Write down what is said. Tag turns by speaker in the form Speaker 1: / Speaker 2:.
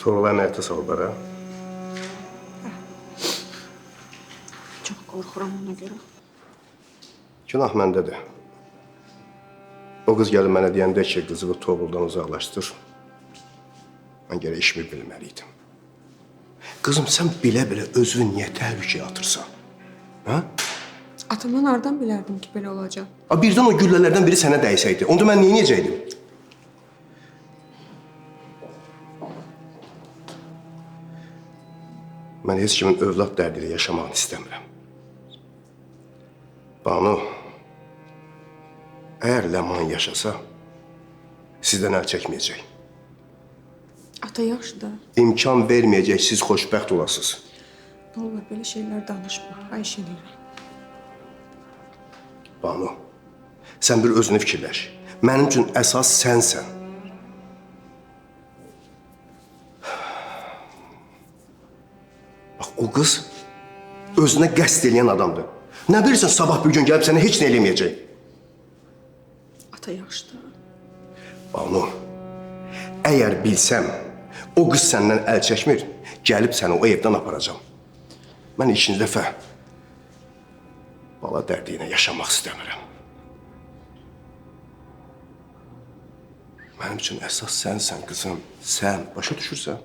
Speaker 1: Toğrul əməliyyata salıblar, ha?
Speaker 2: Çox qorxuram ona görə.
Speaker 1: Günah məndədir. O qız gəlib mənə deyəndə ki, qızı Toğruldan uzaqlaşdır. Mən gərək işimi bilməliydim. Qızım, sən bilə-bilə özünü niyə təhlükəyə atırsan? Ha?
Speaker 2: Atamdan hardan bilərdim ki, belə olacaq?
Speaker 1: Birdən o güllələrdən biri sənə dəysəydi, onda mən neyniyəcəkdim? Mən heç kimin övlad dərdiyle yaşamağını istəmirəm. Banu, əgər Ləman yaşasa, sizdən əl çəkməyəcək.
Speaker 2: Ata yaxşı da.
Speaker 1: İmkan verməyəcək, siz xoşbəxt olasınız.
Speaker 2: Ne olur belə şeylər danışma. Xahiş edirəm.
Speaker 1: Banu, sən bir özünü fikirləş. Mənim üçün əsas sənsən. Bax, o qız özünə qəsd eləyən adamdır. Nə bilirsən, sabah bir gün gəlib sənə heç nə eləməyəcək.
Speaker 2: Ata yaxşı da.
Speaker 1: Banu, əgər bilsəm, o qız səndən əl çəkmir, gəlib səni o evdən aparacam. Mən ikinci dəfə bala dərdi ilə yaşamaq istəmirəm. Mənim üçün əsas sənsən, qızım. Sən, başa düşürsən?